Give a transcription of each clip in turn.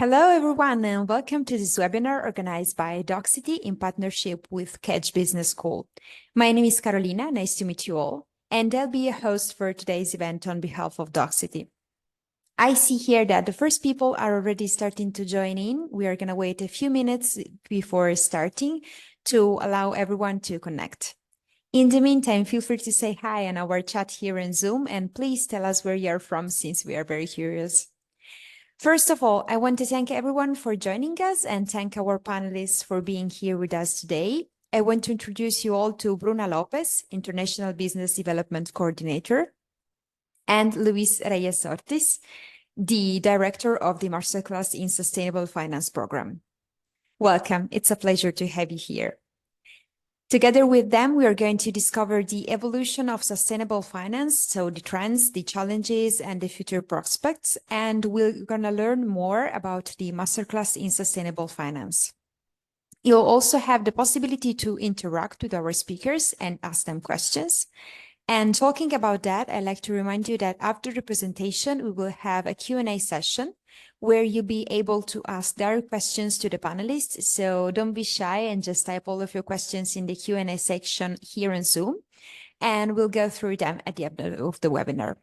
Hello, everyone, and welcome to this webinar organized by Doxity in partnership with Catch Business School. My name is Carolina. Nice to meet you all. And I'll be a host for today's event on behalf of Doxity. I see here that the first people are already starting to join in. We are going to wait a few minutes before starting to allow everyone to connect. In the meantime, feel free to say hi on our chat here in Zoom, and please tell us where you're from since we are very curious. First of all, I want to thank everyone for joining us and thank our panelists for being here with us today. I want to introduce you all to Bruna Lopez, International Business Development Coordinator, and Luis Reyes Ortiz, the Director of the Masterclass in Sustainable Finance Program. Welcome. It's a pleasure to have you here. Together with them, we are going to discover the evolution of sustainable finance, so the trends, the challenges, and the future prospects, and we're going to learn more about the Masterclass in Sustainable Finance. You'll also have the possibility to interact with our speakers and ask them questions. And talking about that, I'd like to remind you that after the presentation, we will have a Q&A session where you'll be able to ask direct questions to the panelists. So don't be shy and just type all of your questions in the Q&A section here in Zoom, and we'll go through them at the end of the webinar.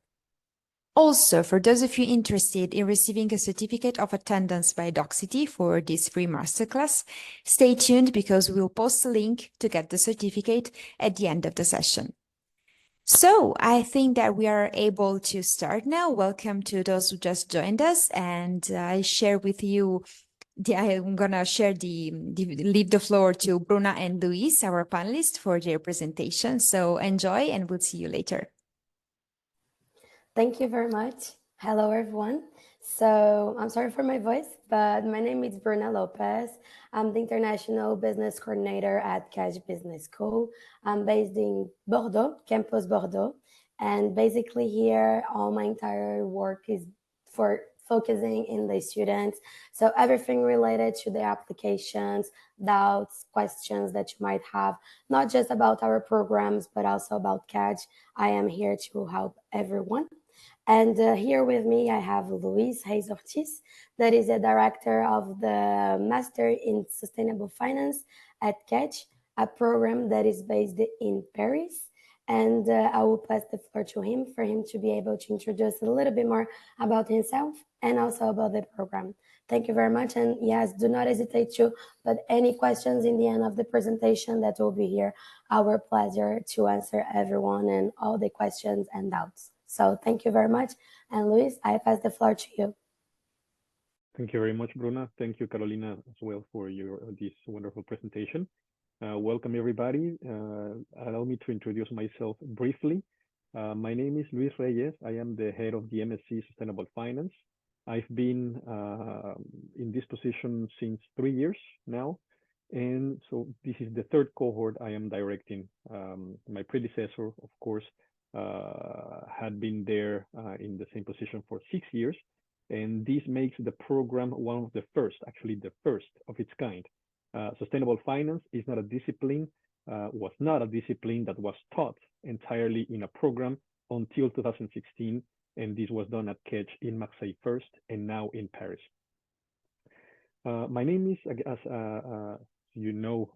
Also, for those of you interested in receiving a certificate of attendance by Doxity for this free masterclass, stay tuned because we'll post a link to get the certificate at the end of the session. So I think that we are able to start now. Welcome to those who just joined us, and I share with you. I'm gonna leave the floor to Bruna and Luis, our panelists, for their presentation. So enjoy, and we'll see you later. Thank you very much. Hello, everyone. So I'm sorry for my voice, but my name is Bruna Lopez. I'm the International Business Coordinator at Catch Business School. I'm based in Bordeaux, Campus Bordeaux. And basically here, all my entire work is for focusing in the students. So everything related to the applications, doubts, questions that you might have, not just about our programs, but also about Catch. I am here to help everyone. And here with me, I have Luis Reyes Ortiz, that is the director of the Master in Sustainable Finance at Catch, a program that is based in Paris. And I will pass the floor to him for him to be able to introduce a little bit more about himself and also about the program. Thank you very much. And yes, do not hesitate to put any questions in the end of the presentation. That will be here. Our pleasure to answer everyone and all the questions and doubts. So thank you very much. And Luis, I pass the floor to you. Thank you very much, Bruna. Thank you, Carolina, as well for this wonderful presentation. Welcome, everybody. Allow me to introduce myself briefly. My name is Luis Reyes. I am the head of the MSc Sustainable Finance. I've been in this position since 3 years now. And so this is the third cohort I am directing. My predecessor, of course, had been there in the same position for 6 years. And this makes the program one of the first, actually the first of its kind. Sustainable finance is not a discipline, was not a discipline that was taught entirely in a program until 2016. And this was done at Catch in Marseille first and now in Paris. My name is, as you know,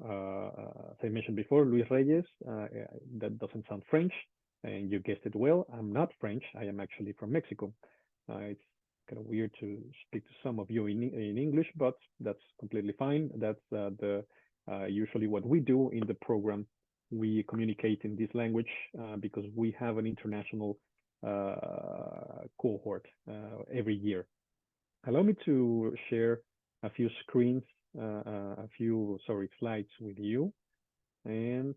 as I mentioned before, Luis Reyes. That doesn't sound French. And you guessed it well, I'm not French. I am actually from Mexico. It's kind of weird to speak to some of you in English, but that's completely fine. That's usually what we do in the program. We communicate in this language because we have an international cohort every year. Allow me to share a few slides with you. And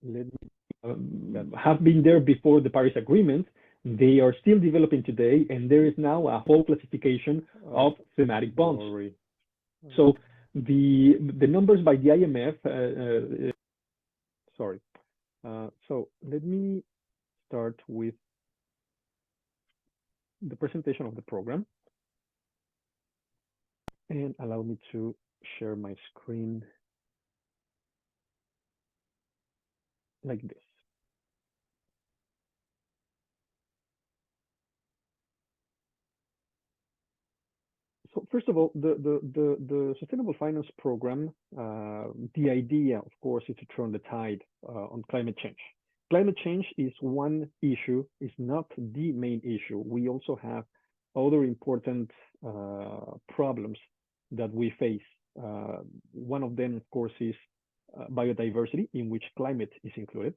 let me that have been there before the Paris Agreement. They are still developing today, and there is now a whole classification of thematic bonds. So the numbers by the IMF. So let me start with the presentation of the program, and allow me to share my screen like this. first of all, the Sustainable Finance Program, the idea, of course, is to turn the tide on climate change. Climate change is one issue, is not the main issue. We also have other important problems that we face. One of them, of course, is biodiversity, in which climate is included.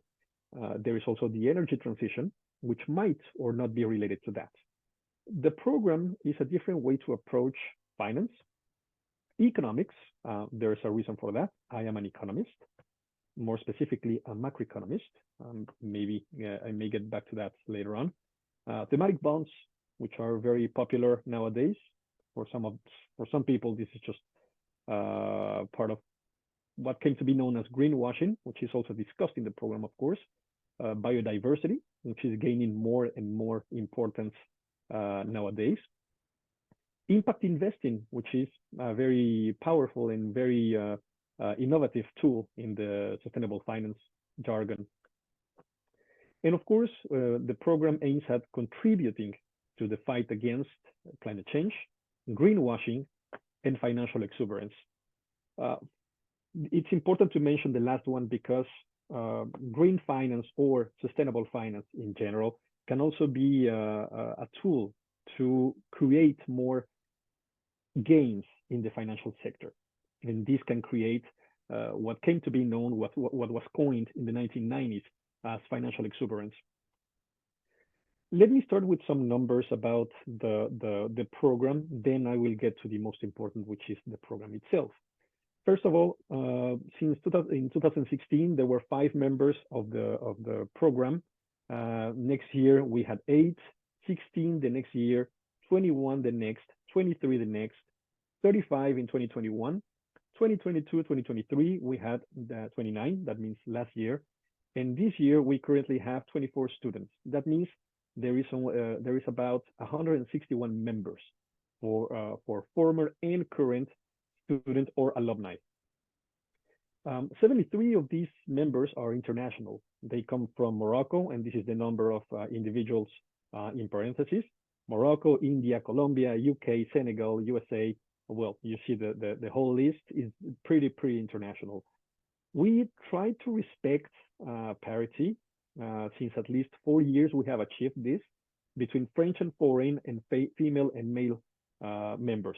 There is also the energy transition, which might or not be related to that. The program is a different way to approach finance. Economics, there's a reason for that. I am an economist, more specifically a macroeconomist. Maybe I may get back to that later on. Thematic bonds, which are very popular nowadays. For some people, this is just part of what came to be known as greenwashing, which is also discussed in the program, of course. Biodiversity, which is gaining more and more importance nowadays. Impact investing, which is a very powerful and very innovative tool in the sustainable finance jargon. And of course, the program aims at contributing to the fight against climate change, greenwashing, and financial exuberance. It's important to mention the last one because green finance or sustainable finance in general can also be a tool to create more gains in the financial sector. And this can create what came to be known, what was coined in the 1990s as financial exuberance. Let me start with some numbers about the program, then I will get to the most important, which is the program itself. First of all, in 2016, there were 5 members of the program. Next year, we had 8, 16 the next year, 21 the next, 23 the next, 35 in 2021, 2022, 2023, we had 29, that means last year. And this year, we currently have 24 students. That means there is about 161 members for former and current student or alumni. 73 of these members are international. They come from Morocco, and this is the number of individuals in parentheses. Morocco, India, Colombia, UK, Senegal, USA. Well, you see the whole list is pretty international. We try to respect parity. Since at least 4 years, we have achieved this between French and foreign and female and male members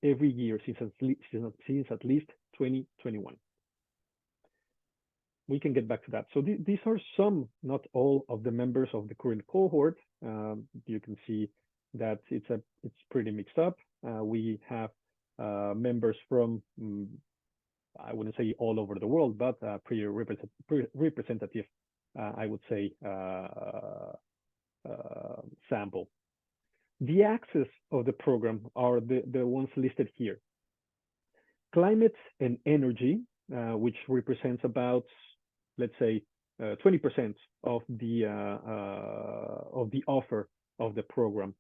every year since at least 2021. We can get back to that. So these are some, not all, of the members of the current cohort. You can see that it's pretty mixed up. We have members from, I wouldn't say all over the world, but pretty representative, I would say, sample. The axes of the program are the ones listed here. Climate and energy, which represents about, let's say, 20% of the offer of the program.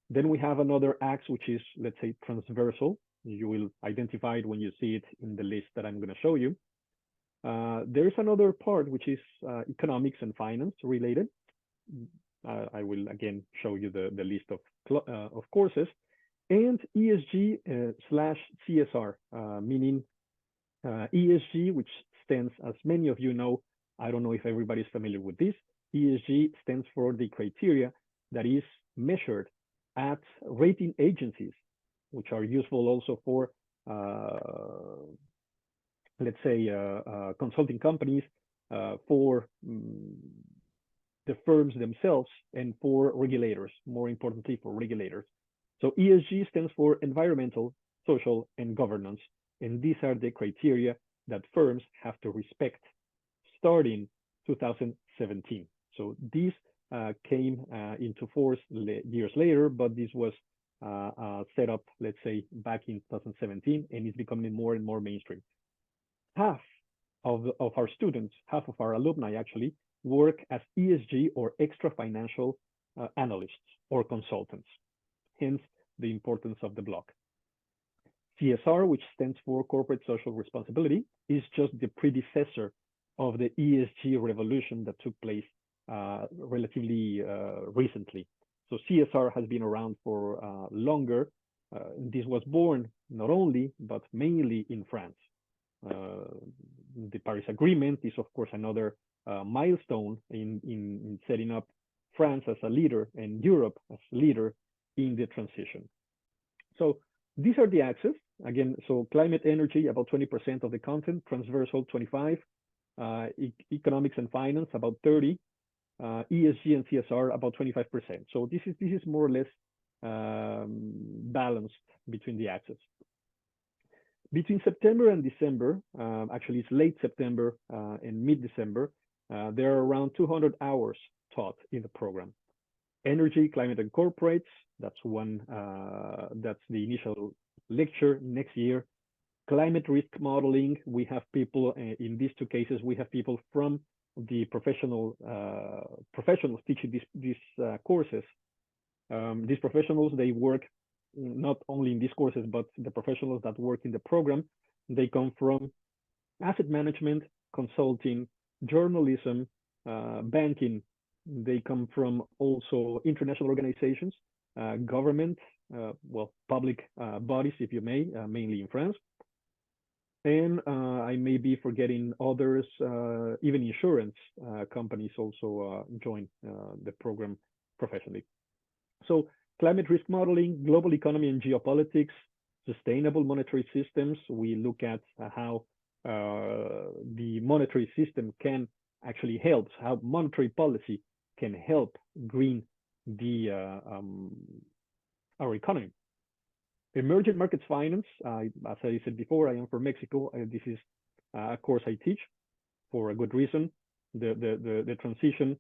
Then we have another axe, which is, let's say, transversal. You will identify it when you see it in the list that I'm going to show you. There is another part, which is economics and finance related. I will again show you the list of courses, and ESG / CSR, meaning ESG, which stands, as many of you know, I don't know if everybody's familiar with this. ESG stands for the criteria that is measured at rating agencies, which are useful also for, let's say, consulting companies, for the firms themselves, and for regulators, more importantly for regulators. So ESG stands for environmental, social, and governance. And these are the criteria that firms have to respect starting 2017. So these came into force years later, but this was set up, let's say, back in 2017, and it's becoming more and more mainstream. Half of our students, half of our alumni actually, work as ESG or extra financial analysts or consultants, hence the importance of the block. CSR, which stands for corporate social responsibility, is just the predecessor of the ESG revolution that took place relatively recently. So CSR has been around for longer, This was born not only, but mainly in France. The Paris Agreement is, of course, another milestone in setting up France as a leader and Europe as leader in the transition. So these are the axes. Again, so climate energy, about 20% of the content, transversal 25, economics and finance, about 30, ESG and CSR, about 25%. So this is more or less balanced between the axes. Between September and December, actually it's late September and mid-December, there are around 200 hours taught in the program. Energy, climate, and corporates, that's one, that's the initial lecture. Next year, climate risk modeling, we have people, in these two cases, we have people from the professionals teaching these courses. These professionals, they work not only in these courses, but the professionals that work in the program, they come from asset management, consulting, journalism, banking. They come from also international organizations, government, well, public bodies, if you may, mainly in France. And I may be forgetting others, even insurance companies also join the program professionally. So climate risk modeling, global economy and geopolitics, sustainable monetary systems. We look at how the monetary system can actually help, how monetary policy can help green the our economy. Emerging markets finance, as I said before, I am from Mexico. This is a course I teach for a good reason. The transition,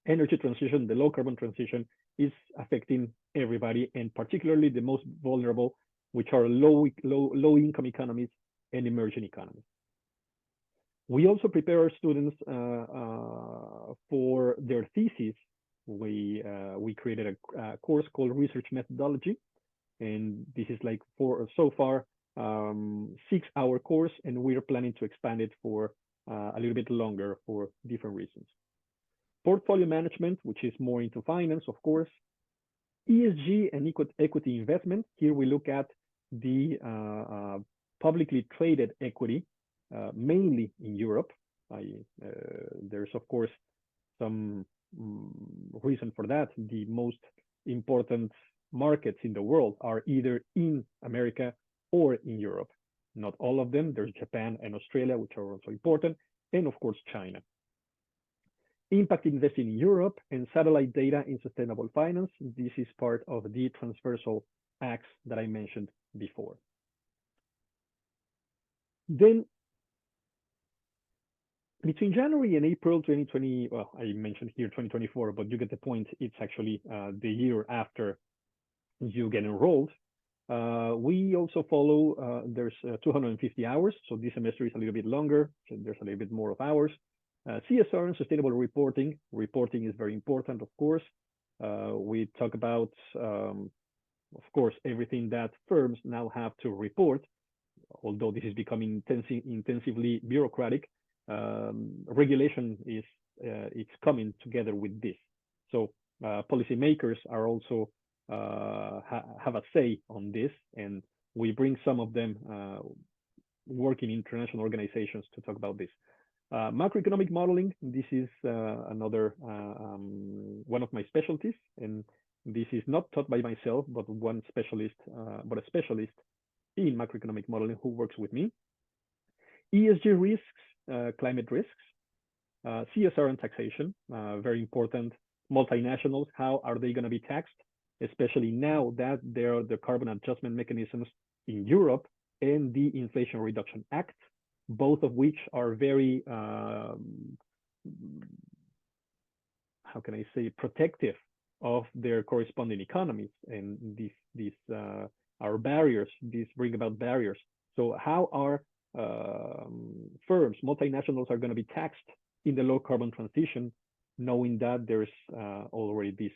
energy transition, the low carbon transition is affecting everybody, and particularly the most vulnerable, which are low income economies and emerging economies. We also prepare our students for their thesis. We created a course called Research Methodology, and this is like so far 6-hour course, and we're planning to expand it for a little bit longer for different reasons. Portfolio management, which is more into finance, of course. ESG and equity investment. Here we look at the publicly traded equity, mainly in Europe. There's, of course, some reason for that. The most important markets in the world are either in America or in Europe. Not all of them. There's Japan and Australia, which are also important, and of course, China. Impact investing in Europe and satellite data in sustainable finance. This is part of the transversal axe that I mentioned before. Then between January and April 2020, well, I mentioned here 2024, but you get the point. It's actually the year after you get enrolled. We also follow, there's 250 hours. So this semester is a little bit longer. So there's a little bit more of hours. CSR and sustainable reporting. Reporting is very important, of course. We talk about, of course, everything that firms now have to report, although this is becoming intensively bureaucratic. Regulation is it's coming together with this. So policymakers are also have a say on this, and we bring some of them working in international organizations to talk about this. Macroeconomic modeling, this is another one of my specialties, and this is not taught by myself, but one specialist, but a specialist in macroeconomic modeling who works with me. ESG risks, climate risks, CSR and taxation, very important. Multinationals, how are they going to be taxed, especially now that there are the carbon adjustment mechanisms in Europe and the Inflation Reduction Act, both of which are very, how can I say, protective of their corresponding economies. And these are barriers, these bring about barriers. So how are firms, multinationals are going to be taxed in the low carbon transition, knowing that there's already these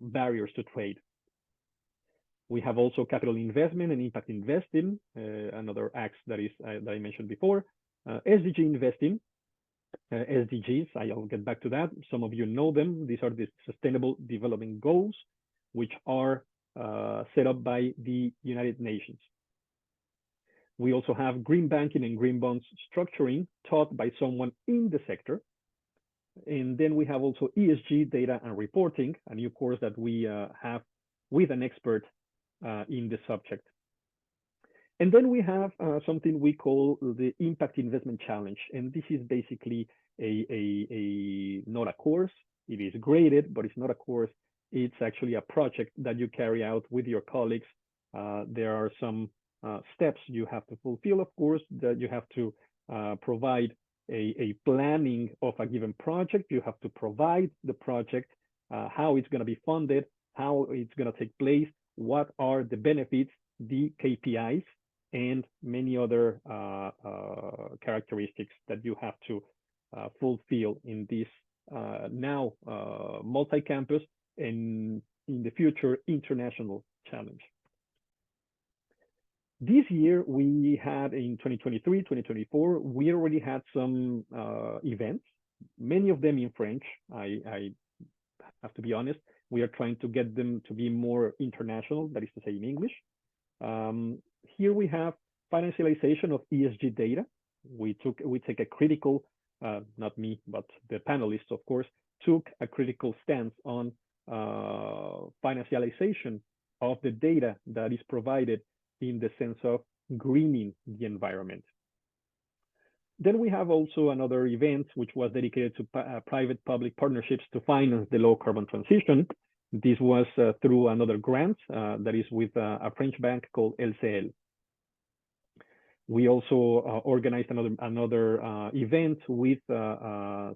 barriers to trade? We have also capital investment and impact investing, another axe that I mentioned before. SDG investing, SDGs, I'll get back to that. Some of you know them. These are the Sustainable Development Goals, which are set up by the United Nations. We also have green banking and green bonds structuring taught by someone in the sector. And then we have also ESG data and reporting, a new course that we have with an expert in the subject. And then we have something we call the Impact Investment Challenge. And this is basically not a course. It is graded, but it's not a course. It's actually a project that you carry out with your colleagues. There are some steps you have to fulfill, of course, that you have to provide a planning of a given project. You have to provide the project, how it's going to be funded, how it's going to take place, what are the benefits, the KPIs, and many other characteristics that you have to fulfill in this now multi-campus and in the future international challenge. This year we had in 2023, 2024, we already had some events, many of them in French. I have to be honest, we are trying to get them to be more international, that is to say in English. Here we have financialization of ESG data. We take a critical, not me, but the panelists, of course, took a critical stance on financialization of the data that is provided in the sense of greening the environment. Then we have also another event which was dedicated to private-public partnerships to finance the low carbon transition. This was through another grant that is with a French bank called LCL. We also organized another event with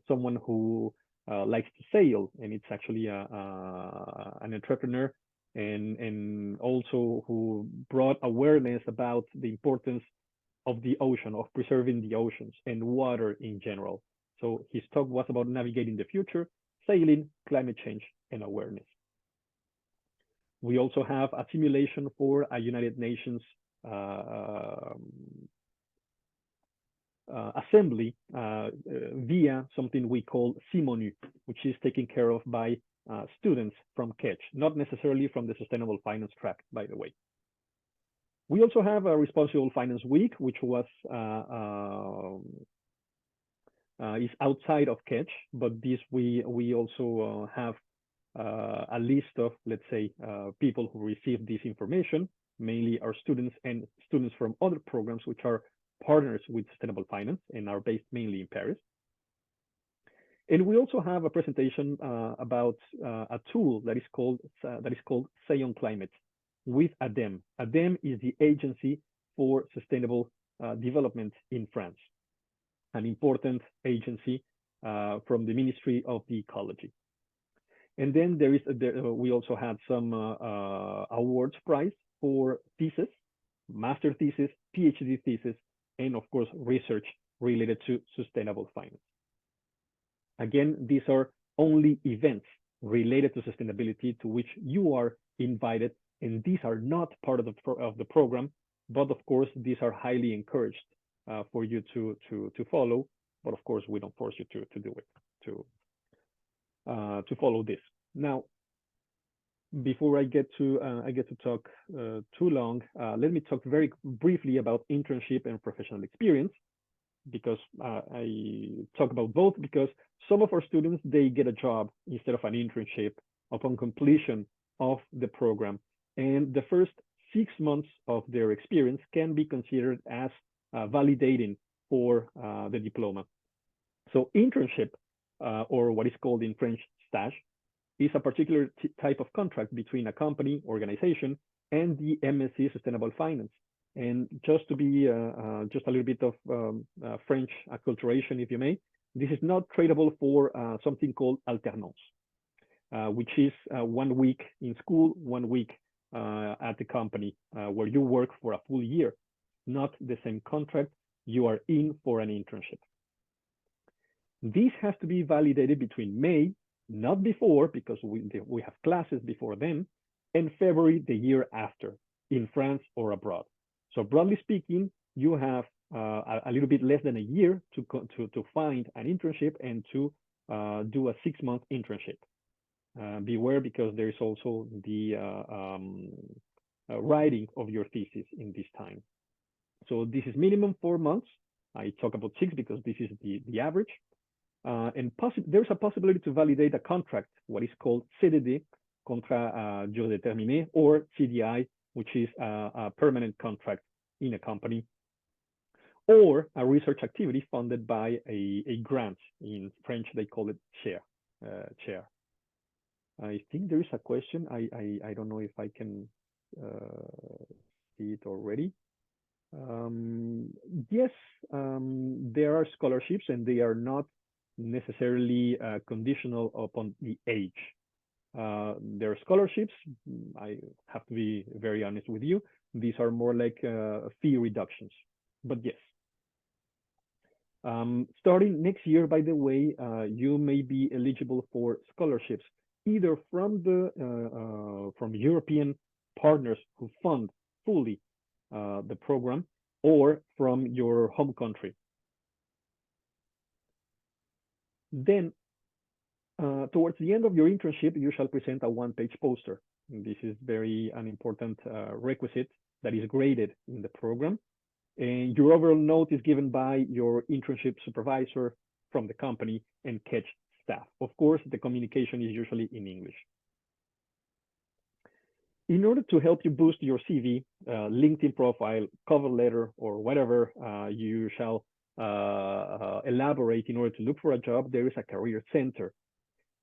someone who likes to sail, and it's actually an entrepreneur and also who brought awareness about the importance of the ocean, of preserving the oceans and water in general. So his talk was about navigating the future, sailing, climate change, and awareness. We also have a simulation for a United Nations assembly via something we call Simonu, which is taken care of by students from Kedge, not necessarily from the Sustainable Finance track, by the way. We also have a Responsible Finance Week, which was is outside of Kedge, but this we also have a list of, let's say, people who receive this information, mainly our students and students from other programs which are partners with Sustainable Finance and are based mainly in Paris. And we also have a presentation about a tool that is called Say on Climate with ADEME. ADEME is the Agency for Sustainable Development in France, an important agency from the Ministry of the Ecology. And then we also had some awards prize for thesis, master thesis, PhD thesis, and of course, research related to sustainable finance. Again, these are only events related to sustainability to which you are invited, and these are not part of the program, but of course, these are highly encouraged for you to follow. But of course, we don't force you to do it, to follow this. Now, before I get to talk too long, let me talk very briefly about internship and professional experience, because I talk about both because some of our students, they get a job instead of an internship upon completion of the program. And the first 6 months of their experience can be considered as validating for the diploma. So internship, or what is called in French stage, is a particular type of contract between a company, organization, and the MSc Sustainable Finance. And just to be just a little bit of French acculturation, if you may, this is not tradable for something called alternance, which is 1 week in school, 1 week at the company, where you work for a full year, not the same contract. You are in for an internship. This has to be validated between May, not before, because we have classes before then, and February the year after, in France or abroad. So broadly speaking, you have a little bit less than a year to find an internship and to do a 6-month internship. beware because there is also the writing of your thesis in this time. So this is minimum 4 months. I talk about 6 because this is the average. And there's a possibility to validate a contract, what is called CDD, contrat à durée déterminée, or CDI, which is a permanent contract in a company, or a research activity funded by a grant. In French, they call it chair. I think there is a question. I don't know if I can see it already. Yes, there are scholarships, and they are not necessarily conditional upon the age. There are scholarships. I have to be very honest with you. These are more like fee reductions, but yes. Starting next year, by the way, you may be eligible for scholarships, either from from European partners who fund fully the program, or from your home country. Then, towards the end of your internship, you shall present a one-page poster. And this is an important requisite that is graded in the program. And your overall note is given by your internship supervisor from the company and Catch staff. Of course, the communication is usually in English. In order to help you boost your CV, LinkedIn profile, cover letter, or whatever you shall elaborate in order to look for a job, there is a career center,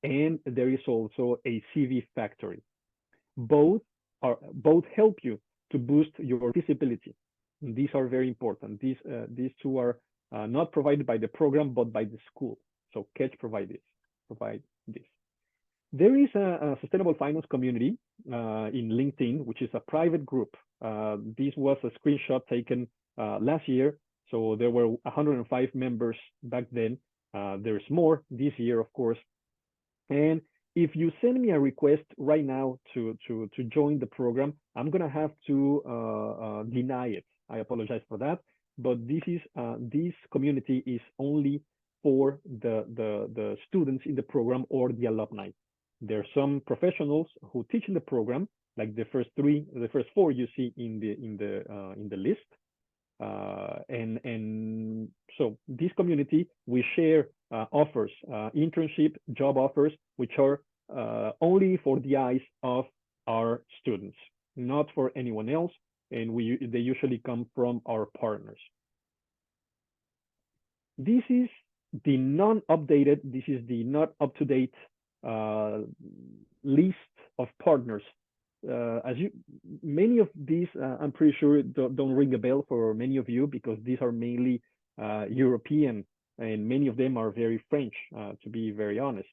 and there is also a CV factory. Both help you to boost your visibility. These are very important. These two are not provided by the program, but by the school. So Catch provide this. There is a sustainable finance community in LinkedIn, which is a private group. This was a screenshot taken last year. So there were 105 members back then. There's more this year, of course. And if you send me a request right now to join the program, I'm gonna have to deny it. I apologize for that. But this community is only for the students in the program or the alumni. There are some professionals who teach in the program, like the first 4 you see in the list. And so this community, we share offers, internship, job offers, which are only for the eyes of our students, not for anyone else. And they usually come from our partners. This is the non-updated, this is the not up-to-date list of partners. Many of these, I'm pretty sure don't ring a bell for many of you, because these are mainly European, and many of them are very French, to be very honest.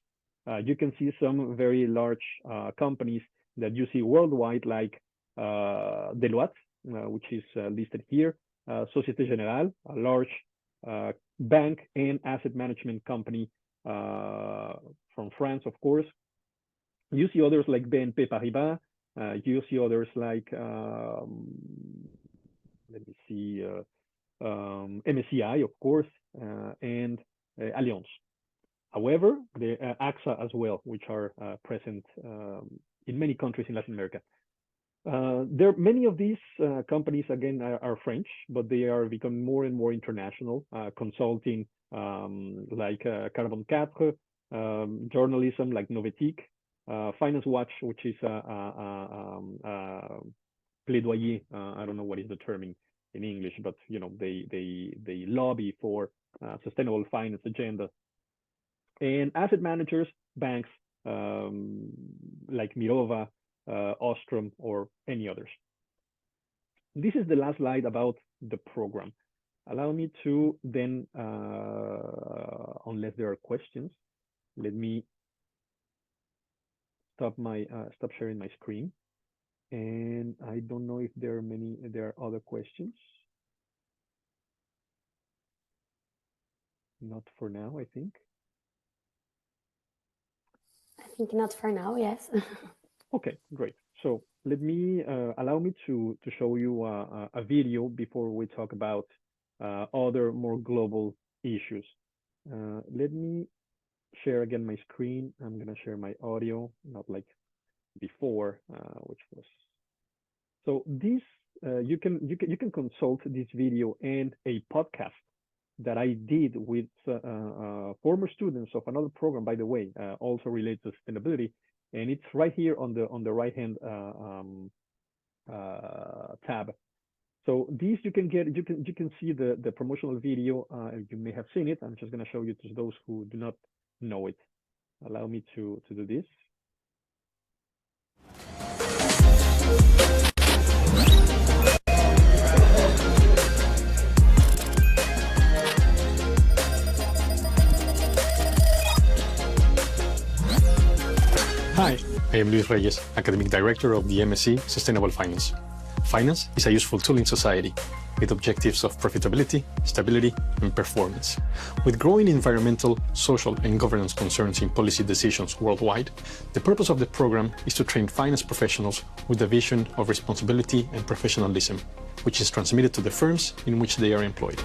You can see some very large companies that you see worldwide, like Deloitte, which is listed here, Société Générale, a large bank and asset management company from France, of course. You see others like BNP Paribas. You see others like, let me see, MSCI, of course, and Allianz. However, the AXA as well, which are present in many countries in Latin America. Many of these companies, again, are French, but they are becoming more and more international, consulting like Carbon 4, journalism like Novetic, Finance Watch, which is plaidoyer. I don't know what is the term in English, but you know, they lobby for sustainable finance agenda. And asset managers, banks like Mirova, Ostrom, or any others. This is the last slide about the program. Allow me to then, unless there are questions, let me stop sharing my screen. And I don't know if there are other questions. Not for now, I think. I think not for now, yes. Okay, great. So let me allow me to show you a video before we talk about other more global issues. Let me share again my screen. I'm gonna share my audio, not like before, which was. So this you can consult this video and a podcast that I did with former students of another program, by the way, also related to sustainability, and it's right here on the right hand tab. So these you can see the promotional video. You may have seen it. I'm just going to show you to those who do not know it. Allow me to do this. Hi, I am Luis Reyes, Academic Director of the MSc Sustainable Finance. Finance is a useful tool in society with objectives of profitability, stability, and performance. With growing environmental, social, and governance concerns in policy decisions worldwide, the purpose of the program is to train finance professionals with a vision of responsibility and professionalism, which is transmitted to the firms in which they are employed.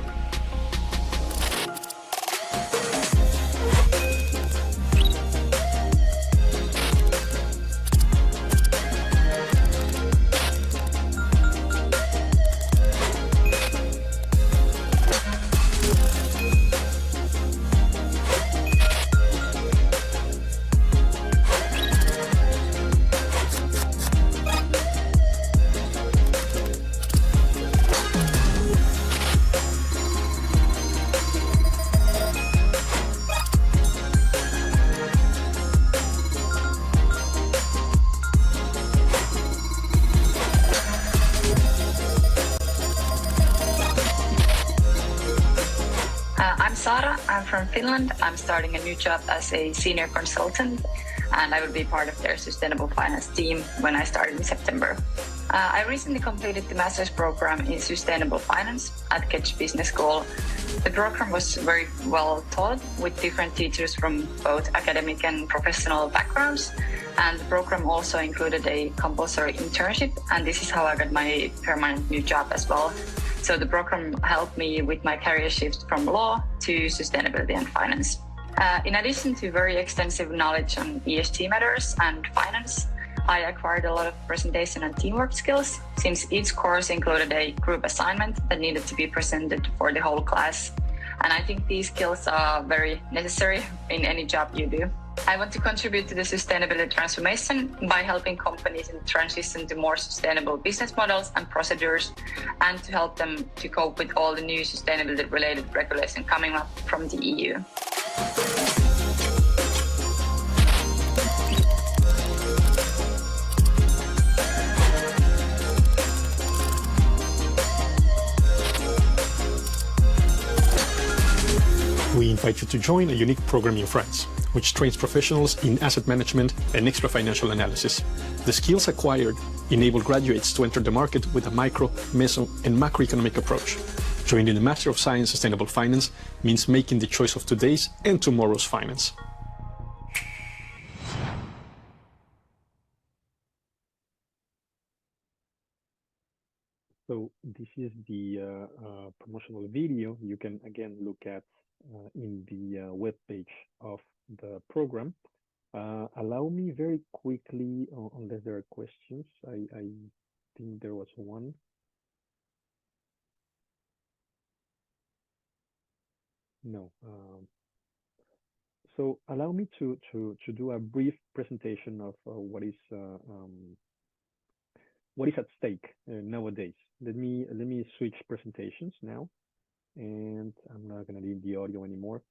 I'm Sara, I'm from Finland. I'm starting a new job as a senior consultant, and I will be part of their sustainable finance team when I start in September. I recently completed the master's program in sustainable finance at Kedge Business School. The program was very well taught with different teachers from both academic and professional backgrounds, and the program also included a compulsory internship, and this is how I got my permanent new job as well. So the program helped me with my career shift from law to sustainability and finance. In addition to very extensive knowledge on ESG matters and finance, I acquired a lot of presentation and teamwork skills, since each course included a group assignment that needed to be presented for the whole class. And I think these skills are very necessary in any job you do. I want to contribute to the sustainability transformation by helping companies in transition to more sustainable business models and procedures, and to help them to cope with all the new sustainability related regulation coming up from the EU. We invite you to join a unique program in France, which trains professionals in asset management and extra financial analysis. The skills acquired enable graduates to enter the market with a micro, meso, and macroeconomic approach. Joining the Master of Science Sustainable Finance means making the choice of today's and tomorrow's finance. So this is the promotional video. You can again look at in the web page of the program. Allow me very quickly, unless there are questions, I think there was one. No. So allow me to do a brief presentation of what is at stake nowadays. Let me switch presentations now, and I'm not going to leave the audio anymore.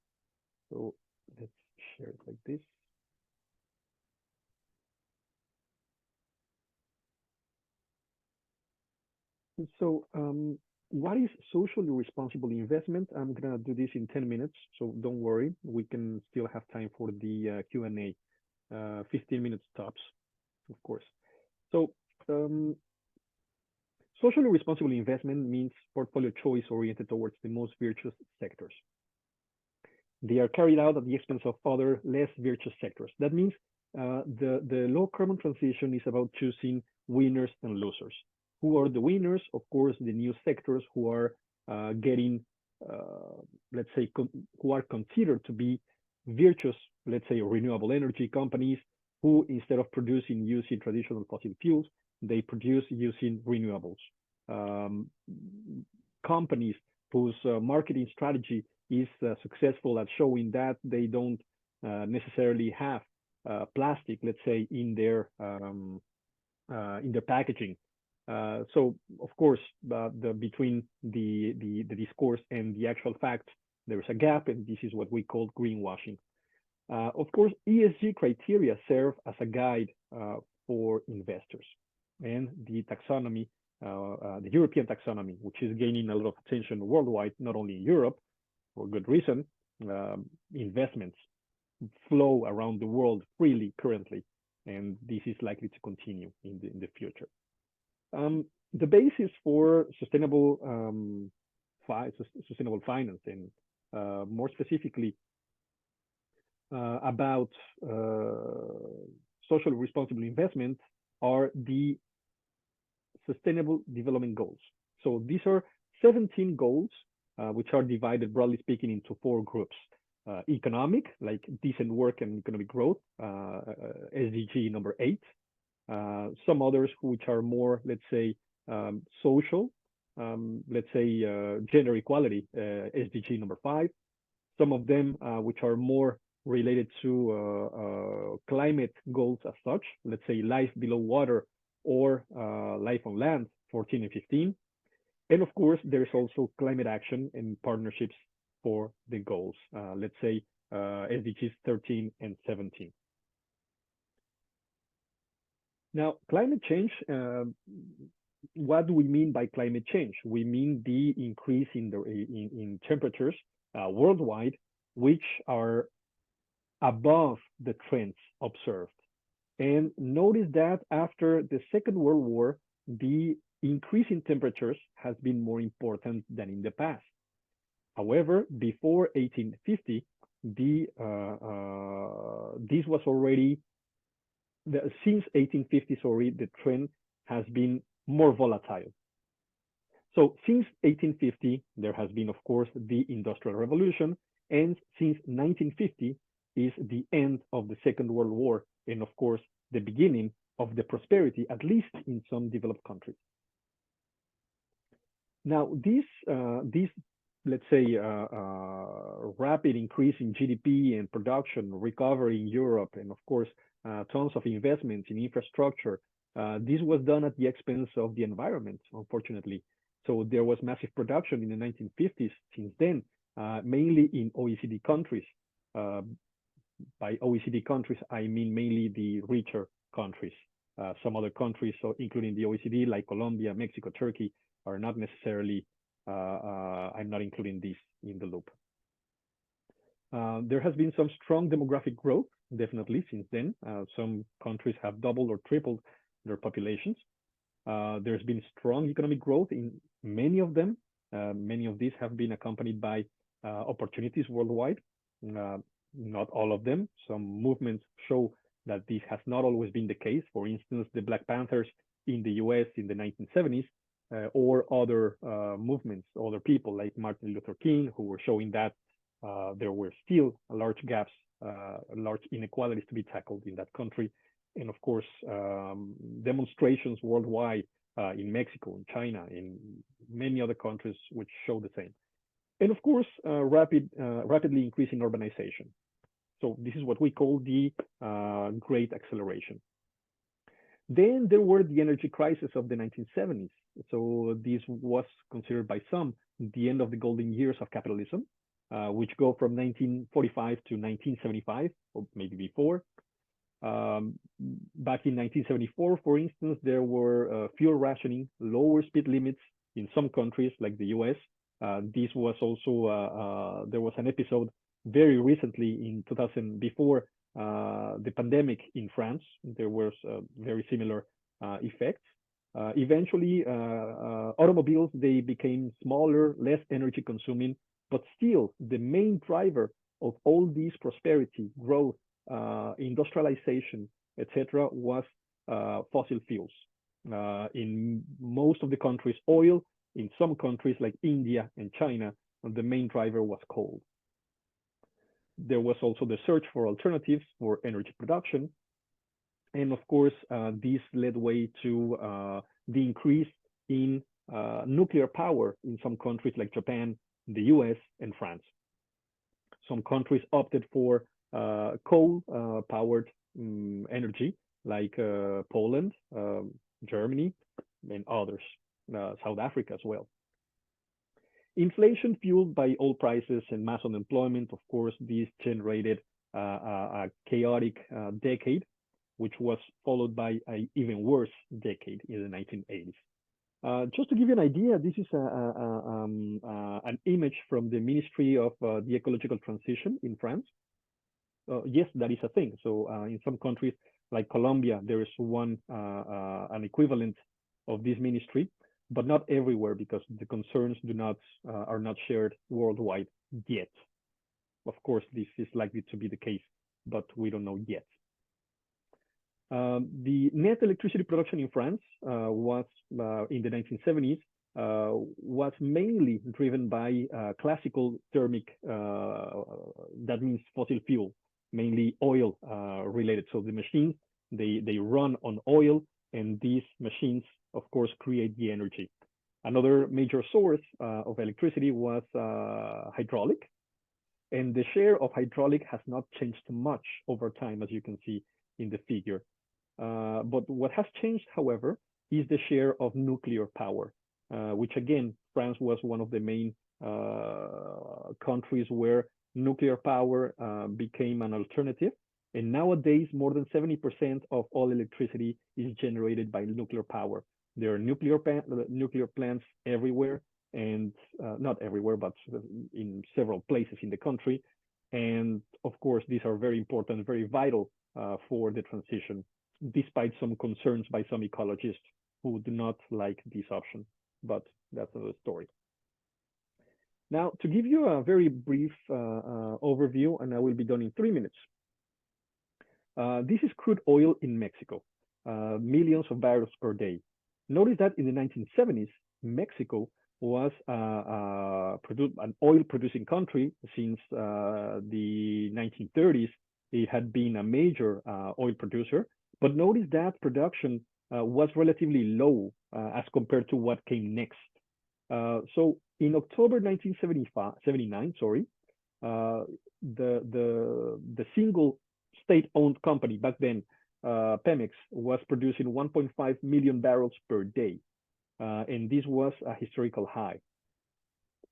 So let's share it like this. So what is socially responsible investment? I'm going to do this in 10 minutes, so don't worry. We can still have time for the Q&A, 15 minutes tops, of course. So socially responsible investment means portfolio choice oriented towards the most virtuous sectors. They are carried out at the expense of other less virtuous sectors. That means the low carbon transition is about choosing winners and losers. Who are the winners? Of course, the new sectors who are getting, let's say, who are considered to be virtuous, let's say, renewable energy companies who, instead of producing using traditional fossil fuels, they produce using renewables. Companies whose marketing strategy is successful at showing that they don't necessarily have plastic, let's say, in their packaging. So, of course, between the discourse and the actual facts, there is a gap, and this is what we call greenwashing. Of course, ESG criteria serve as a guide for investors, and the taxonomy, the European taxonomy, which is gaining a lot of attention worldwide, not only in Europe, for good reason. Investments flow around the world freely currently, and this is likely to continue in the future. The basis for sustainable finance, and more specifically about social responsible investment, are the Sustainable Development Goals. So these are 17 goals, which are divided, broadly speaking, into 4 groups. Economic, like decent work and economic growth, SDG number 8. Some others which are more, let's say, social, let's say gender equality, SDG number 5. Some of them which are more related to climate goals as such, let's say life below water or life on land, 14 and 15. And of course, there's also climate action and partnerships for the goals, let's say SDGs 13 and 17. Now, climate change, what do we mean by climate change? We mean the increase in temperatures worldwide, which are above the trends observed. And notice that after the Second World War, the increase in temperatures has been more important than in the past. However, before 1850, this was already, since 1850, sorry, the trend has been more volatile. So since 1850, there has been, of course, the Industrial Revolution, and since 1950 is the end of the Second World War, and of course, the beginning of the prosperity, at least in some developed countries. Now, this let's say, rapid increase in GDP and production, recovery in Europe, and of course, tons of investments in infrastructure, this was done at the expense of the environment, unfortunately. So there was massive production in the 1950s since then, mainly in OECD countries. By OECD countries, I mean mainly the richer countries. Some other countries, so including the OECD, like Colombia, Mexico, Turkey, are not necessarily, I'm not including this in the loop. There has been some strong demographic growth, definitely, since then. Some countries have doubled or tripled their populations. There's been strong economic growth in many of them. Many of these have been accompanied by opportunities worldwide. Not all of them. Some movements show that this has not always been the case. For instance, the Black Panthers in the US in the 1970s, or other movements, other people like Martin Luther King, who were showing that there were still large gaps, large inequalities to be tackled in that country. And of course, demonstrations worldwide in Mexico, in China, in many other countries which show the same. And of course, rapidly increasing urbanization. So this is what we call the Great Acceleration. Then there were the energy crisis of the 1970s. So this was considered by some the end of the golden years of capitalism, which go from 1945 to 1975, or maybe before. Back in 1974, for instance, there were fuel rationing, lower speed limits in some countries like the US. This was also, there was an episode very recently in 2000, before the pandemic in France. There was very similar effects. Eventually, automobiles, they became smaller, less energy consuming, but still the main driver of all these prosperity, growth, industrialization, etc., was fossil fuels. In most of the countries, oil. In some countries like India and China, the main driver was coal. There was also the search for alternatives for energy production. And of course, this led way to the increase in nuclear power in some countries like Japan, the US, and France. Some countries opted for coal-powered energy, like Poland, Germany, and others, South Africa as well. Inflation fueled by oil prices and mass unemployment, of course, this generated a chaotic decade, which was followed by an even worse decade in the 1980s. Just to give you an idea, this is an image from the Ministry of the Ecological Transition in France. Yes, that is a thing. So in some countries like Colombia, there is an equivalent of this ministry, but not everywhere because the concerns are not shared worldwide yet. Of course, this is likely to be the case, but we don't know yet. The net electricity production in France was in the 1970s was mainly driven by classical thermic, that means fossil fuel, mainly oil related. So the machines, they run on oil, and these machines, of course, create the energy. Another major source of electricity was hydraulic, and the share of hydraulic has not changed much over time, as you can see in the figure. But what has changed, however, is the share of nuclear power, which again, France was one of the main countries where nuclear power became an alternative. And nowadays, more than 70% of all electricity is generated by nuclear power. There are nuclear plants everywhere, and not everywhere, but in several places in the country. And of course, these are very important, very vital for the transition, despite some concerns by some ecologists who do not like this option, but that's another story. Now, to give you a very brief overview, and I will be done in 3 minutes. This is crude oil in Mexico, millions of barrels per day. Notice that in the 1970s, Mexico was an oil-producing country. Since the 1930s, it had been a major oil producer. But notice that production was relatively low as compared to what came next. So in October 1979, the single state-owned company back then, Pemex, was producing 1.5 million barrels per day. And this was a historical high.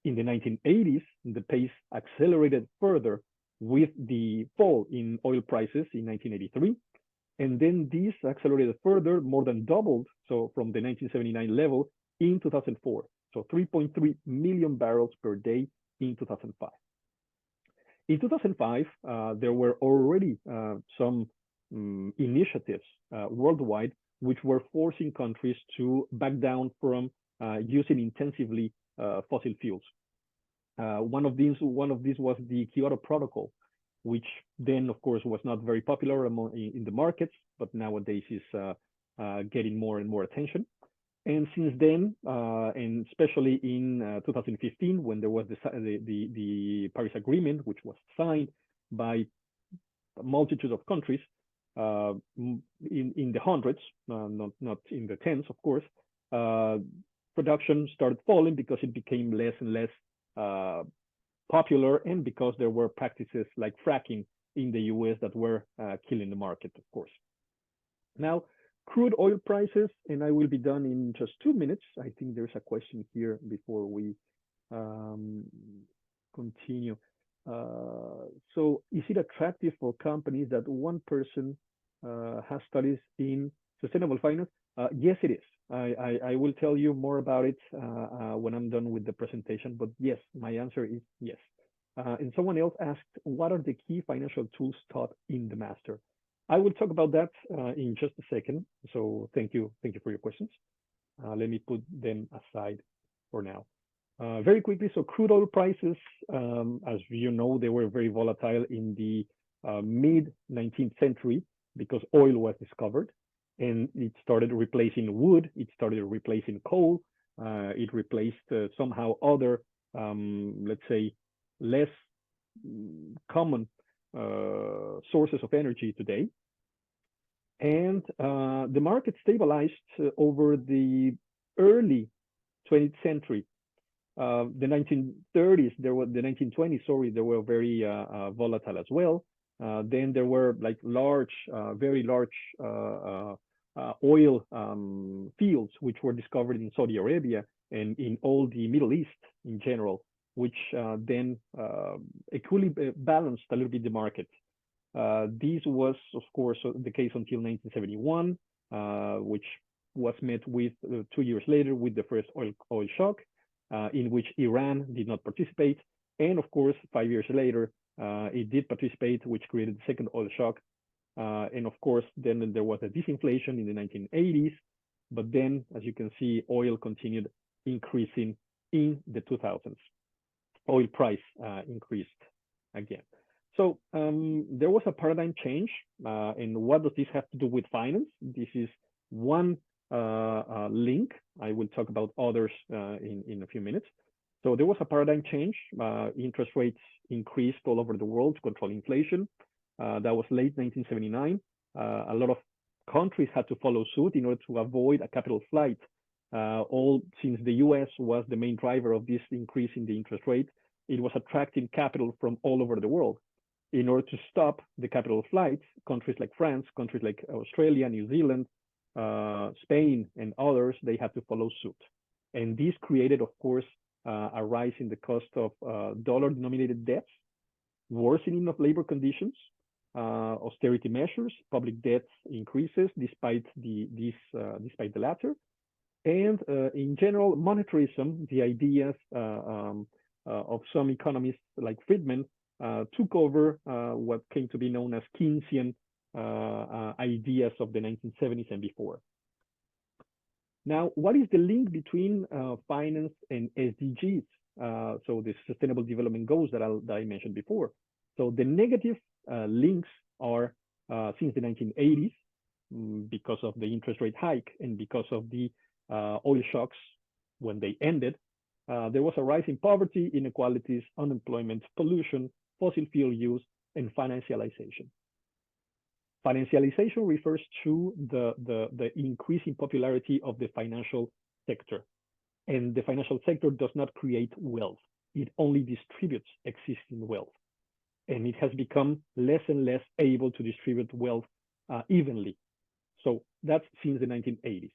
In the 1980s, the pace accelerated further with the fall in oil prices in 1983. And then this accelerated further, more than doubled, so from the 1979 level in 2004. So 3.3 million barrels per day in 2005. In 2005, there were already some initiatives worldwide which were forcing countries to back down from using intensively fossil fuels. One of these was the Kyoto Protocol, which then, of course, was not very popular in the markets, but nowadays is getting more and more attention. And since then, and especially in 2015, when there was the Paris Agreement, which was signed by a multitude of countries, in the hundreds, not in the tens, of course, production started falling because it became less and less popular, and because there were practices like fracking in the US that were killing the market, of course. Now, crude oil prices, and I will be done in just 2 minutes. I think there's a question here before we continue. So is it attractive for companies that one person has studies in sustainable finance? Yes, it is. I will tell you more about it when I'm done with the presentation, but yes, my answer is yes. And someone else asked, what are the key financial tools taught in the master? I will talk about that in just a second. So thank you for your questions. Let me put them aside for now. Very quickly, so crude oil prices, as you know, they were very volatile in the mid-19th century because oil was discovered, and it started replacing wood, it started replacing coal, it replaced somehow other, let's say, less common sources of energy today. And the market stabilized over the early 20th century. The 1930s, the 1920s, sorry, they were very volatile as well. Then there were like large, very large oil fields which were discovered in Saudi Arabia and in all the Middle East in general, which then balanced a little bit the market. This was, of course, the case until 1971, which was met with 2 years later with the first oil shock, in which Iran did not participate. And of course, 5 years later, it did participate, which created the second oil shock. And of course, then there was a disinflation in the 1980s. But then, as you can see, oil continued increasing in the 2000s. Oil price increased again. So there was a paradigm change. And what does this have to do with finance? This is one link. I will talk about others in a few minutes. So there was a paradigm change. Interest rates increased all over the world to control inflation. That was late 1979. A lot of countries had to follow suit in order to avoid a capital flight. All since the US was the main driver of this increase in the interest rate, it was attracting capital from all over the world. In order to stop the capital flights, countries like France, countries like Australia, New Zealand, Spain, and others, they had to follow suit. And this created, of course, a rise in the cost of dollar-denominated debts, worsening of labor conditions, austerity measures, public debt increases despite the latter, and in general, monetarism, the ideas of some economists like Friedman took over what came to be known as Keynesian ideas of the 1970s and before. Now, what is the link between finance and SDGs? So the Sustainable Development Goals that I mentioned before. So the negative links are since the 1980s, because of the interest rate hike and because of the oil shocks when they ended, there was a rise in poverty, inequalities, unemployment, pollution, fossil fuel use, and financialization. Financialization refers to the increasing popularity of the financial sector. And the financial sector does not create wealth. It only distributes existing wealth. And it has become less and less able to distribute wealth evenly. So that's since the 1980s.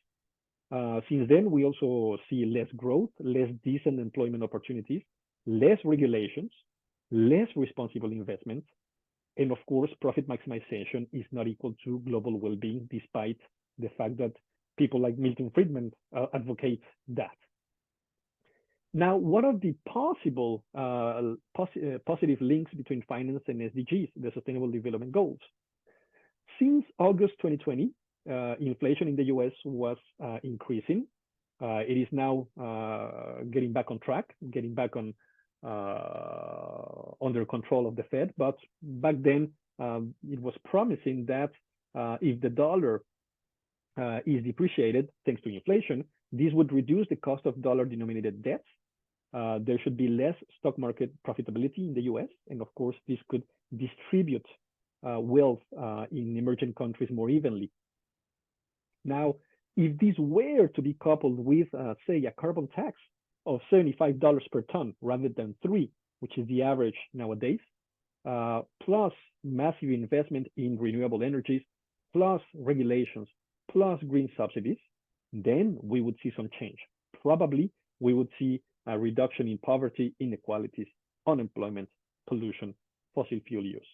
Since then, we also see less growth, less decent employment opportunities, less regulations, less responsible investments, and of course, profit maximization is not equal to global well-being, despite the fact that people like Milton Friedman advocate that. Now, what are the possible positive links between finance and SDGs, the Sustainable Development Goals? Since August 2020, inflation in the US was increasing. It is now getting back on track, getting back on under control of the Fed. But back then, it was promising that if the dollar is depreciated thanks to inflation, this would reduce the cost of dollar-denominated debts. There should be less stock market profitability in the US. And of course, this could distribute wealth in emerging countries more evenly. Now, if this were to be coupled with, say, a carbon tax of $75 per ton rather than $3, which is the average nowadays, plus massive investment in renewable energies, plus regulations, plus green subsidies, then we would see some change. Probably we would see a reduction in poverty, inequalities, unemployment, pollution, fossil fuel use.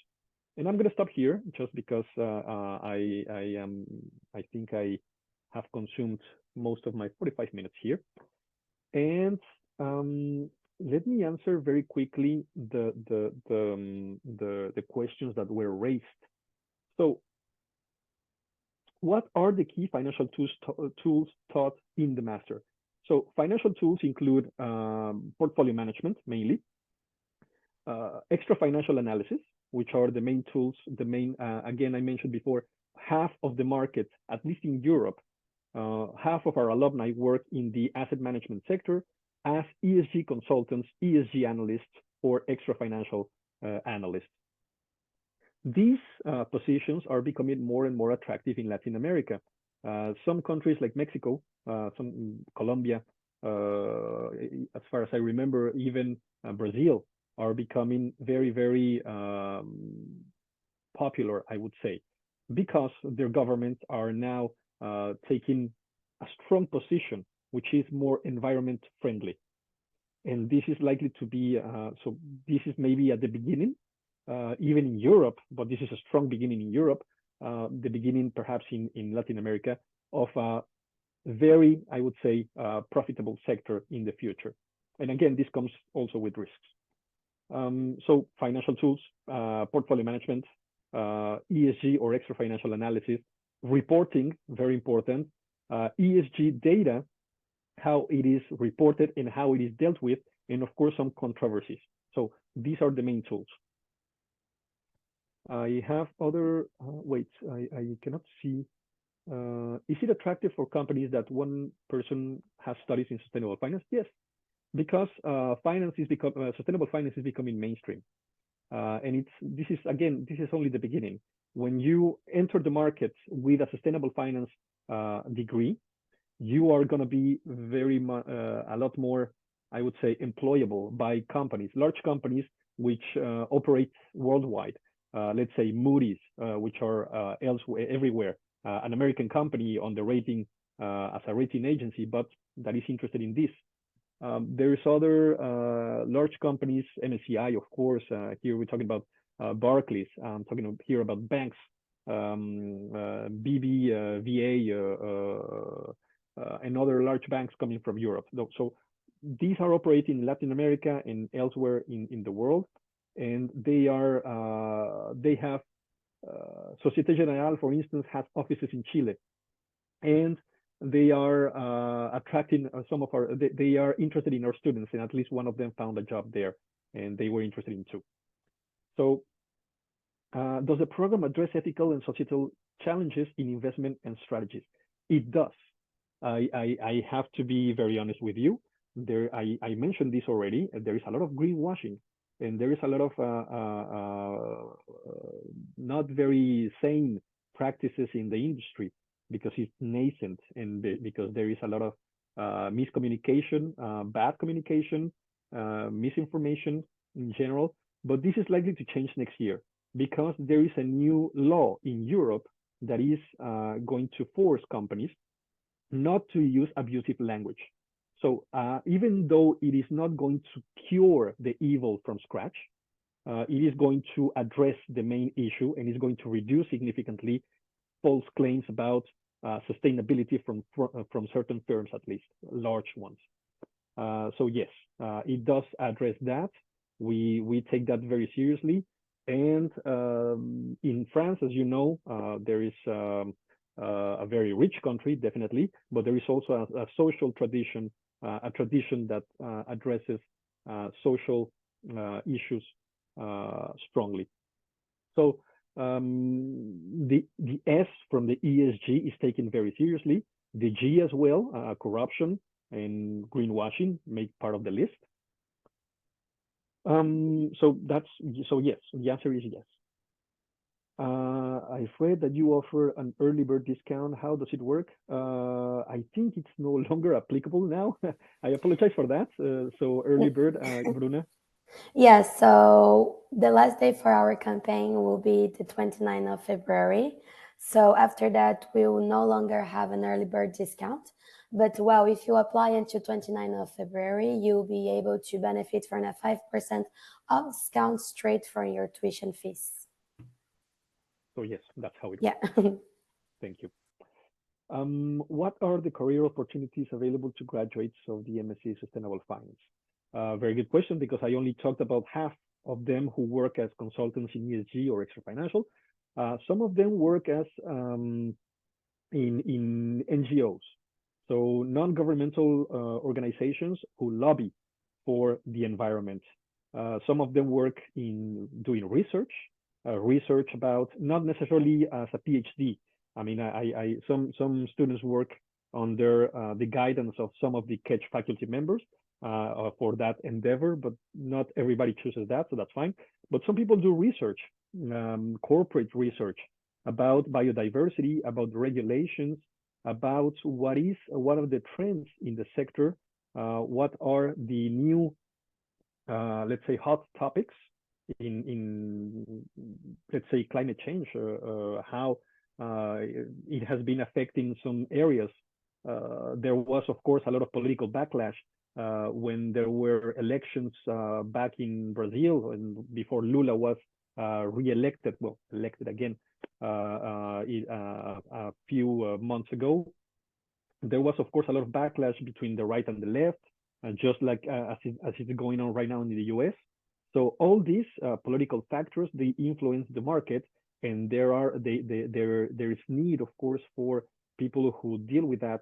And I'm going to stop here just because I think I have consumed most of my 45 minutes here. And let me answer very quickly the questions that were raised. So, what are the key financial tools taught in the master? So, financial tools include portfolio management mainly, extra financial analysis, which are the main tools. The main, again, I mentioned before, half of the market, at least in Europe, half of our alumni work in the asset management sector as ESG consultants, ESG analysts, or extra financial analyst. These positions are becoming more and more attractive in Latin America. Some countries like Mexico, some Colombia, as far as I remember, even Brazil are becoming very, very popular, I would say, because their governments are now taking a strong position, which is more environment friendly. And this is likely to be, so this is maybe at the beginning, even in Europe, but this is a strong beginning in Europe, the beginning perhaps in Latin America of a very, I would say, profitable sector in the future. And again, this comes also with risks. So financial tools, portfolio management, ESG or extra financial analysis, reporting, very important, ESG data, how it is reported and how it is dealt with, and of course, some controversies. So these are the main tools. I have other, wait, I cannot see. Is it attractive for companies that one person has studies in sustainable finance? Yes, because finance is sustainable finance is becoming mainstream. And this is only the beginning. When you enter the market with a sustainable finance degree, you are going to be a lot more, I would say, employable by companies, large companies which operate worldwide. Let's say Moody's, which are elsewhere, everywhere, an American company on the rating as a rating agency, but that is interested in this. There's other large companies, MSCI, of course. Here we're talking about Barclays. I'm talking here about banks, BBVA, and other large banks coming from Europe. So these are operating in Latin America and elsewhere in the world, and they have Societe Generale, for instance, has offices in Chile, and they are attracting some of they are interested in our students, and at least one of them found a job there, and they were interested in too. So does the program address ethical and societal challenges in investment and strategies? It does. I have to be very honest with you. I mentioned this already. There is a lot of greenwashing, and there is a lot of not very sane practices in the industry because it's nascent, and because there is a lot of miscommunication, bad communication, misinformation in general. But this is likely to change next year because there is a new law in Europe that is going to force companies not to use abusive language. So even though it is not going to cure the evil from scratch, it is going to address the main issue and is going to reduce significantly false claims about sustainability from certain firms, at least large ones. So yes, it does address that. We take that very seriously. And in France, as you know, there is a very rich country, definitely, but there is also a social tradition, a tradition that addresses social issues strongly. So the S from the ESG is taken very seriously. The G as well, corruption and greenwashing, make part of the list. So yes, the answer is yes. I've read that you offer an early bird discount. How does it work? I think it's no longer applicable now. I apologize for that. So early bird, Bruna. Yes, so the last day for our campaign will be the 29th of February. So after that, we will no longer have an early bird discount. But well, if you apply until 29th of February, you'll be able to benefit from a 5% off discount straight from your tuition fees. So yes, that's how it works. Yeah. Thank you. What are the career opportunities available to graduates of the MSc Sustainable Finance? Very good question, because I only talked about half of them who work as consultants in ESG or extra financial. Some of them work as in NGOs, so non-governmental organizations who lobby for the environment. Some of them work in doing research about, not necessarily as a PhD. I mean, some students work under the guidance of some of the Kedge faculty members, for that endeavor, but not everybody chooses that, so that's fine. But some people do research, corporate research about biodiversity, about regulations, about what are the trends in the sector, what are the new, let's say, hot topics in let's say, climate change, how it has been affecting some areas. There was, of course, a lot of political backlash when there were elections back in Brazil, and before Lula was re-elected, well, elected again a few months ago. There was, of course, a lot of backlash between the right and the left, just like as it's going on right now in the US. So all these political factors, they influence the market, and there is need, of course, for people who deal with that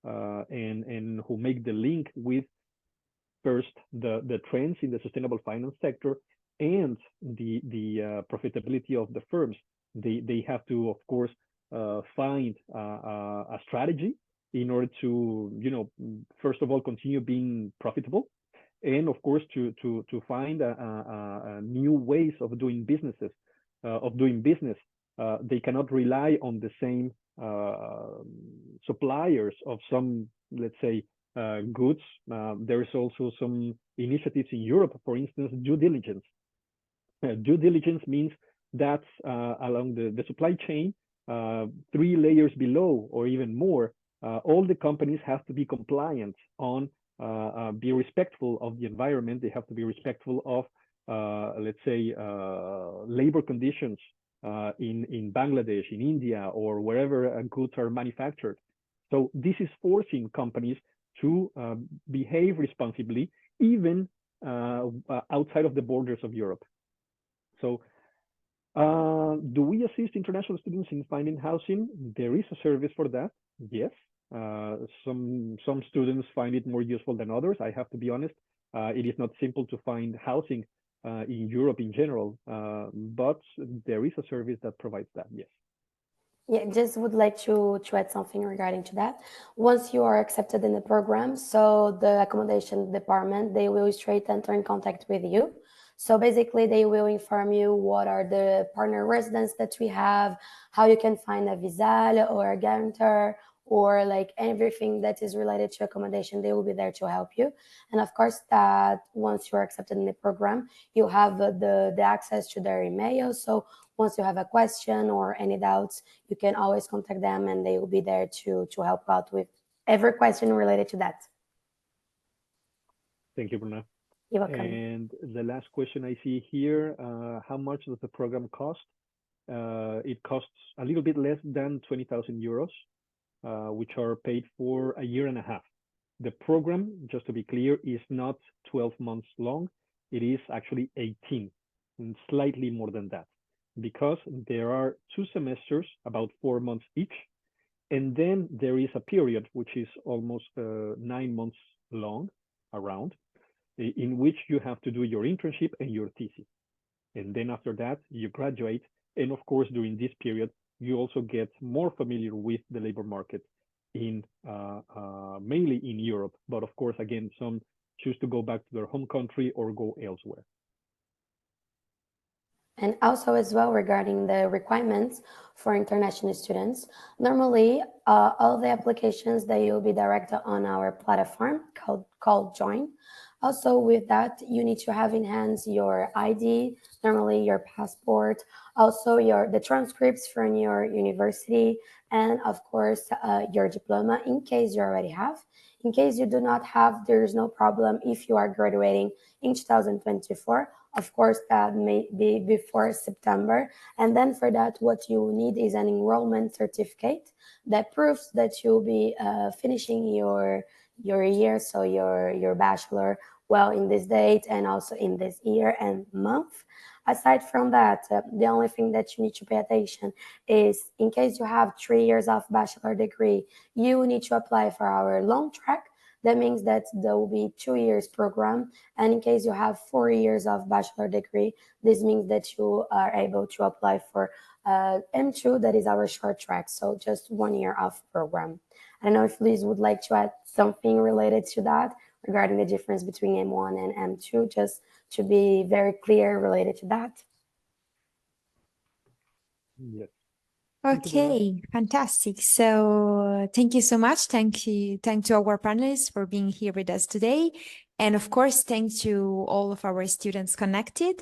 and who make the link with first the trends in the sustainable finance sector and the profitability of the firms. They have to, of course, find a strategy in order to, first of all, continue being profitable, and of course to find new ways of doing business. They cannot rely on the same suppliers of some, let's say, goods. There is also some initiatives in Europe, for instance, due diligence. Due diligence means that along the supply chain, 3 layers below or even more, all the companies have to be compliant on be respectful of the environment. They have to be respectful of, let's say, labor conditions in Bangladesh, in India, or wherever goods are manufactured. So this is forcing companies to behave responsibly, even outside of the borders of Europe. So do we assist international students in finding housing? There is a service for that, yes. Some students find it more useful than others. I have to be honest. It is not simple to find housing in Europe in general, but there is a service that provides that, yes. Yeah, just would like to add something regarding to that. Once you are accepted in the program, so the accommodation department, they will straight enter in contact with you. So basically, they will inform you what are the partner residents that we have, how you can find a visa or a guarantor, or like everything that is related to accommodation. They will be there to help you. And of course, that once you are accepted in the program, you have the access to their email. So once you have a question or any doubts, you can always contact them, and they will be there to help out with every question related to that. Thank you, Bruna. You're welcome. And the last question I see here, how much does the program cost? It costs a little bit less than 20,000 euros, which are paid for a year and a half. The program, just to be clear, is not 12 months long. It is actually 18, and slightly more than that, because there are 2 semesters, about 4 months each. And then there is a period, which is almost 9 months long, around, in which you have to do your internship and your thesis. And then after that, you graduate. And of course, during this period, you also get more familiar with the labor market in mainly in Europe. But of course, again, some choose to go back to their home country or go elsewhere. And also as well, regarding the requirements for international students, normally all the applications, they will be directed on our platform called Join. Also with that, you need to have in hands your ID, normally your passport, also the transcripts from your university, and of course your diploma in case you already have. In case you do not have, there's no problem if you are graduating in 2024. Of course, that may be before September. And then for that, what you need is an enrollment certificate that proves that you'll be finishing your year, so your bachelor, well, in this date and also in this year and month. Aside from that, the only thing that you need to pay attention is, in case you have 3 years of bachelor degree, you need to apply for our long track. That means that there will be 2 years program. And in case you have 4 years of bachelor degree, this means that you are able to apply for M2, that is our short track. So just 1 year of program. I don't know if Liz would like to add something related to that regarding the difference between M1 and M2, just to be very clear related to that. Yes. Thank you, Bruna. Okay, fantastic. So thank you so much. Thank to our panelists for being here with us today. And of course, thanks to all of our students connected.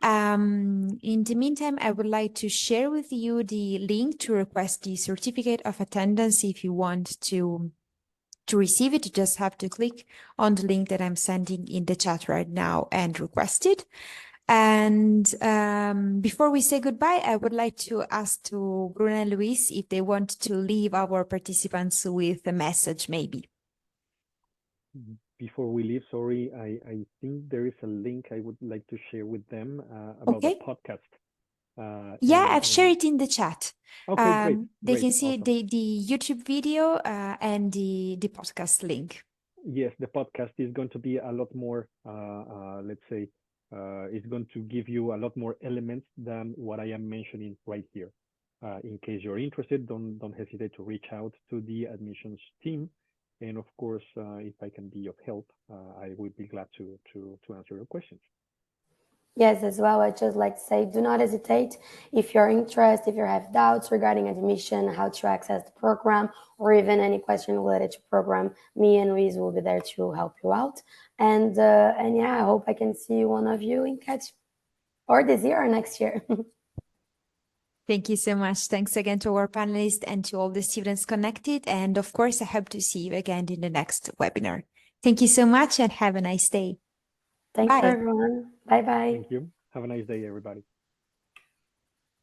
In the meantime, I would like to share with you the link to request the certificate of attendance. If you want to receive it, you just have to click on the link that I'm sending in the chat right now and request it. And before we say goodbye, I would like to ask to Bruna and Luis if they want to leave our participants with a message, maybe. Before we leave, sorry, I think there is a link I would like to share with them about the Okay. podcast. Yeah, I've shared it in the chat. Okay, great. They Great, can see awesome. the YouTube video and the podcast link. Yes, the podcast is going to be a lot more, let's say, it's going to give you a lot more elements than what I am mentioning right here. In case you're interested, don't hesitate to reach out to the admissions team. And of course, if I can be of help, I would be glad to answer your questions. Yes, as well, I just like to say, do not hesitate if you're interested, if you have doubts regarding admission, how to access the program, or even any question related to program, me and Luis will be there to help you out. And yeah, I hope I can see one of you in Catch, or this year or next year. Thank you so much. Thanks again to our panelists and to all the students connected. And of course, I hope to see you again in the next webinar. Thank you so much and have a nice day. Thanks Bye. for everyone. Bye-bye. Thank you. Have a nice day, everybody.